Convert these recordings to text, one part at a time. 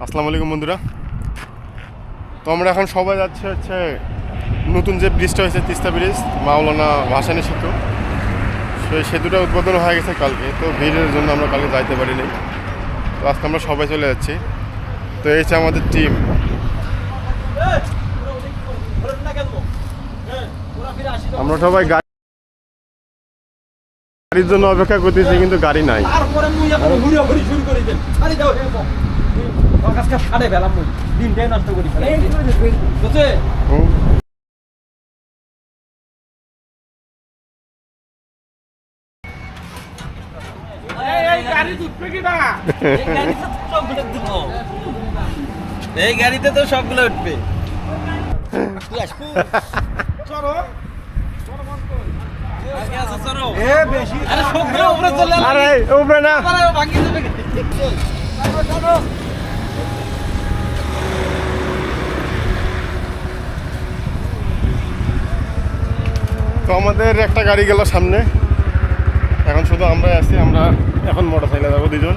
আসসালামু আলাইকুম বন্ধুরা। তো আমরা এখন সবাই যাচ্ছি হচ্ছে নতুন যে ব্রিজটা হয়েছে তিস্তা ব্রিজ, মাওলানা ভাসানী সেতু। সেই সেতুটা উদ্বোধন হয়ে গেছে কালকে, তো ভিড়ের জন্য আমরা কালকে যাইতে পারিনি। তো আজকে আমরা সবাই চলে যাচ্ছি। তো এই হচ্ছে আমাদের টিম। আমরা সবাই গাড়ির জন্য অপেক্ষা করতেছি, কিন্তু গাড়ি নাই। এই গাড়িতে তো সবগুলো উঠবে। আরে উপরে না, তো আমাদের একটা গাড়ি গেল সামনে, এখন শুধু আমরাই আছি। আমরা এখন মোটর সাইকেলে যাবো দুজন।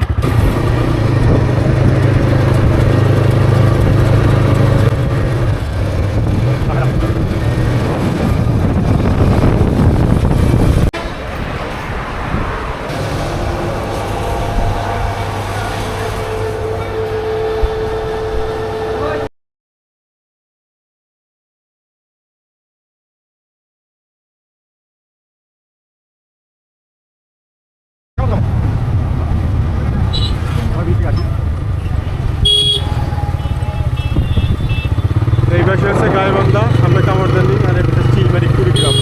এই পাশে হচ্ছে গাইবান্ধা, সামনে কামারদানি, আর এই পাশে চিলমারি কুড়িগ্রাম।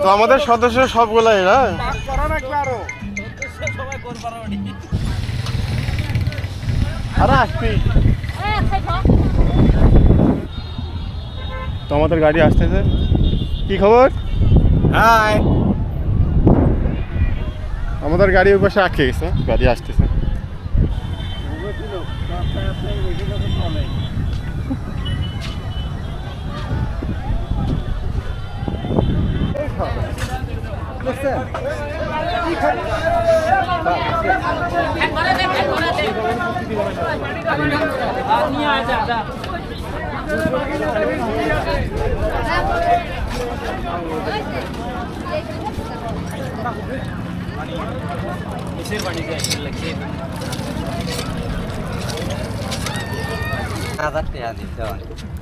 তো আমাদের সদস্য সবগুলাই না, আরে আসবি। তো আমাদের গাড়ি আসতেছে। কি খবর? হাই, আমাদের গাড়ি ওই পাশে আটকে গেছে, গাড়ি আসতেছে।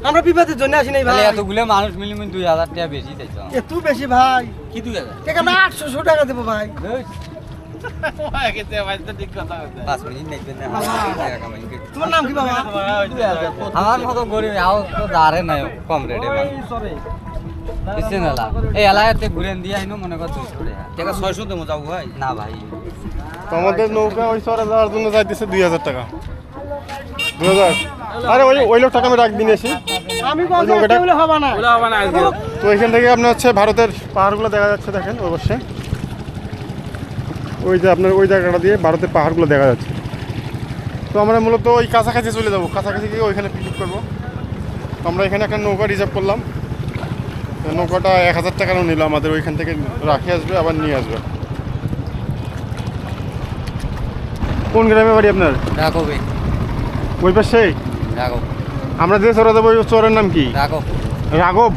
আমরা বিপদের জন্য আসি নাই ভাই। এতগুলো মানুষ মিলে 2000 টাকা বেশি চাইছো। এত বেশি ভাই। কি 2000 টাকা না 800 টাকা দেবো ভাই। 5 মিনিট নেবেন না তোমার নাম কি বাবা আমার মতো গরিব আও তো দাঁড়ে নাই কম রেটে বুঝছেন না এই এলাকাতে ঘুরেন দিয়ে আইনো মনে কর 200 টাকা 600 দেবো যাও ভাই না ভাই তো আমাদের নৌকা ওই চরে যাওয়ার জন্য যাইতেছে 2000 টাকা 2000 আরে ওই লোক টাকা আমি রাখ দিন এসি আমি বলছি ওগুলো হবে না তো এখান থেকে আপনার হচ্ছে ভারতের পাহাড়গুলো দেখা যাচ্ছে দেখেন অবশ্যই ওই যে আপনার ওই জায়গাটা দিয়ে ভারতের পাহাড়গুলো দেখা যাচ্ছে তো আমরা মূলত ওই কাছাকাছি চলে যাবো কাছাকাছি গিয়ে ওইখানে পিকনিক করবো তো আমরা এখানে একটা নৌকা রিজার্ভ করলাম তো নৌকাটা 1000 টাকারও নিল আমাদের ওইখান থেকে রাখে আসবে আবার নিয়ে আসবে কোন গ্রামে বাড়ি আপনার রাঘবে ওই পাশে রাঘব আমরা যে চরে যাবো ওই চরের নাম কি রাঘব রাঘব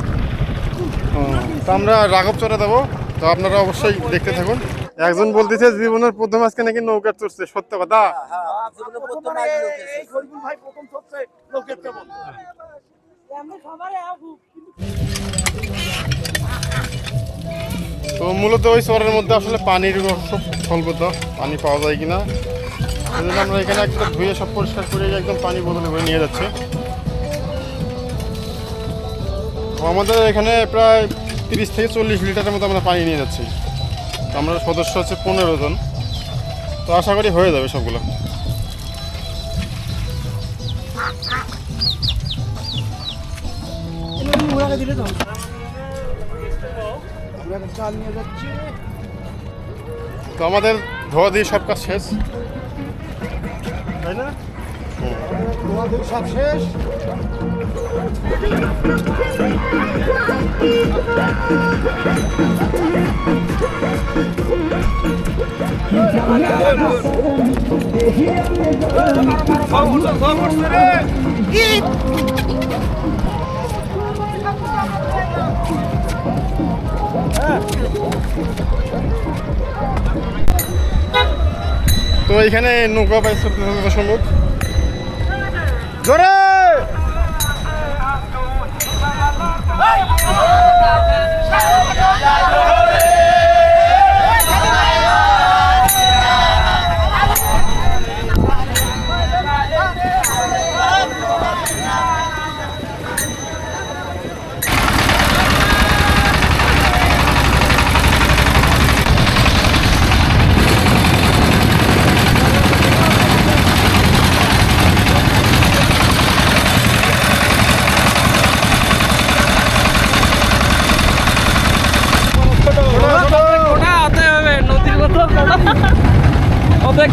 ও, তো আমরা রাঘব চরে যাবো তো আপনারা অবশ্যই দেখতে থাকুন একজন বলতেছে জীবনের প্রথম আজকে নাকি নৌকা চড়ছে সত্য কথা তো মূলত ওই চরের মধ্যে আসলে পানির খুব স্বল্পতা পানি পাওয়া যায় কিনা সেই জন্য আমরা এখানে একদম ধুয়ে সব পরিষ্কার করে একদম পানি বোতলে করে নিয়ে যাচ্ছে তো আমাদের এখানে প্রায় 30 থেকে 40 লিটারের মতো আমরা পানি নিয়ে যাচ্ছি তো আমরা সদস্য হচ্ছে 15 জন তো আশা করি হয়ে যাবে সবগুলো তো আমাদের ধোয়া দিয়ে সব কাজ শেষ তাই না সব শেষ তো এইখানে নৌকা পাইছে সম্ভব জোরে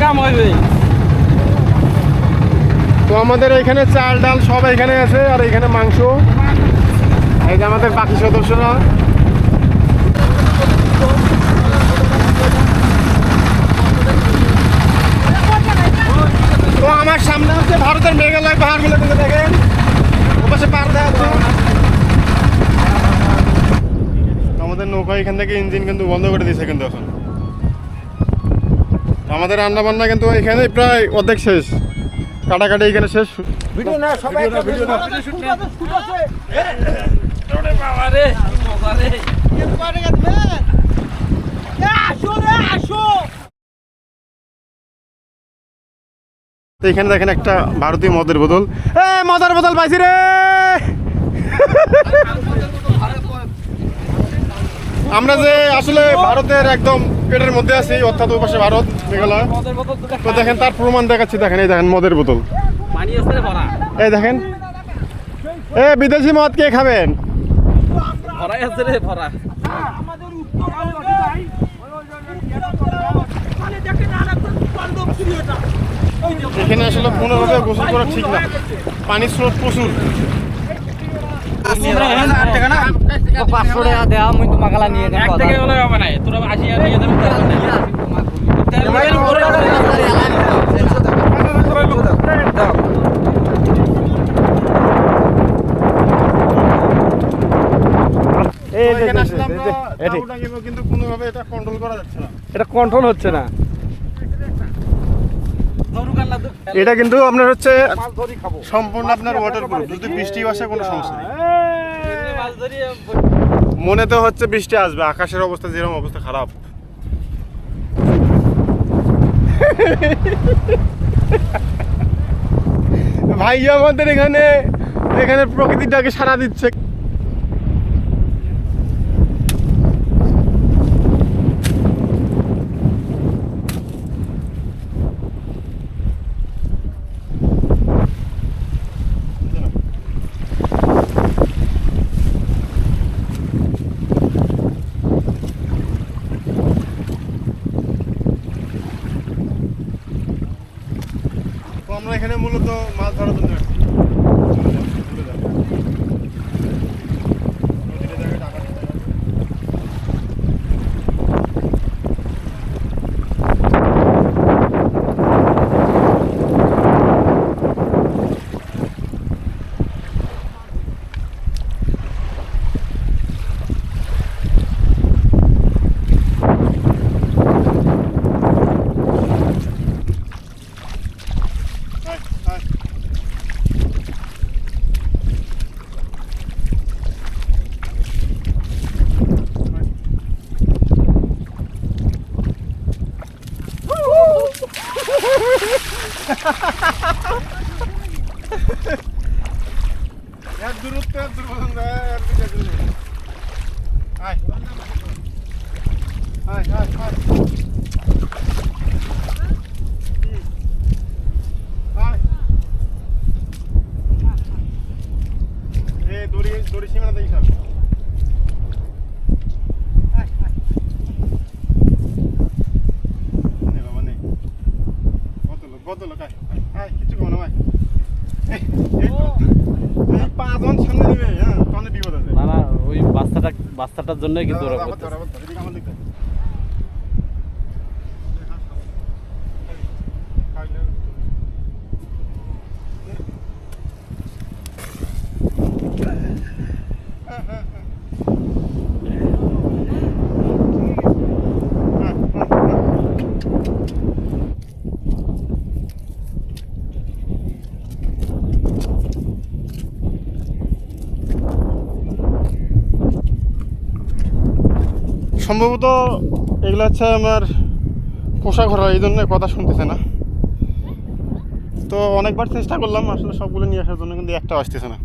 কাম হইবে তো আমাদের এখানে চাল ডাল সব এখানে আছে আর এখানে মাংস এই যে আমাদের বাকি সদস্যরা তো আমার সামনে হচ্ছে ভারতের মেঘালয় পাহাড়গুলো কিন্তু দেখেন ওপাশে পাহাড় দেখা যাচ্ছে আমাদের নৌকা এখান থেকে ইঞ্জিন কিন্তু বন্ধ করে দিয়েছে কিন্তু এখন আমাদের রান্না বান্না কিন্তু এখানে প্রায় অর্ধেক শেষ কাটাকাটি এখানে শেষ ভিডিও না সবাই ভিডিও না ওরে বাবা রে মজা রে পারে গেছে আসো রে আসো তো এখানে দেখেন একটা ভারতীয় মদের বোতল মদের বোতল পাইছি রে আমরা যে আসলে ভারতের একদম পেটের মধ্যে আছি অর্থাৎ ওই পাশে ভারত মেঘালয় তো দেখেন তার প্রমাণ দেখাচ্ছি দেখেন এই দেখেন মদের বোতল এই দেখেন বিদেশি মদ কে খাবেন এখানে আসলে পুনরায় গোসল করা ঠিক না পানির স্রোত প্রচুর 500 টাকা দেওয়া মুই তোমাকে নিয়ে দেব 1 টাকা হলে হবে না তোরা 80 টাকা নিয়ে দেব কিন্তু কোনোভাবে এটা কন্ট্রোল করা যাচ্ছে না এটা কন্ট্রোল হচ্ছে না এটা কিন্তু আপনার হচ্ছে সম্পূর্ণ আপনার ওয়াটারপ্রুফ যদি বৃষ্টি আসে কোনো সমস্যা নেই মনে তো হচ্ছে বৃষ্টি আসবে আকাশের অবস্থা যেরকম অবস্থা খারাপ ভাই আমাদের এখানে এখানে প্রকৃতিটাকে সাড়া দিচ্ছে। তো আমরা এখানে মূলত মাছ ধরার জন্য আসছি। নদীর জায়গায় টাকা দিতে হবে। আয়, আয়। এর দূরত্ব এর দুর্বল এর দিকে দূরে। আয় আয় আয় আয় আয় এ দড়ি দড়ি সীমানা দেখি সব নে বাবা নে কত লোক আয় আয় কিছু কোনো ভাই এই পাঁচজন সামনে নেবে হ্যাঁ তাহলে বিপদ আছে না না ওই বাচ্চাটার জন্যই কিন্তু ওরা আবার করতেছে। ধর, আবার ধর, এদিকে আমার দিকে। সম্ভবত এগুলো হচ্ছে আমার পোষা ঘোড়া, এই জন্য কথা শুনতেছে না। তো অনেকবার চেষ্টা করলাম আসলে সবগুলো নিয়ে আসার জন্য, কিন্তু একটা আসতেছে না।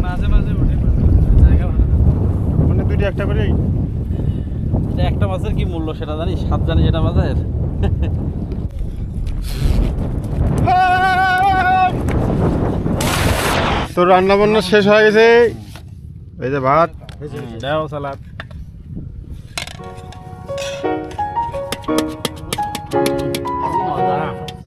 মাঝে মাঝে ওঠে জায়গা ভালো না। মানে দুইটা একটা করে এটা একটা মাছের কি মূল্য সেটা জানিস? 7 জানি যেটা মাছের। তো রান্না বান্না শেষ হয়ে গেছে। এই যে ভাত, দাও সালাদ।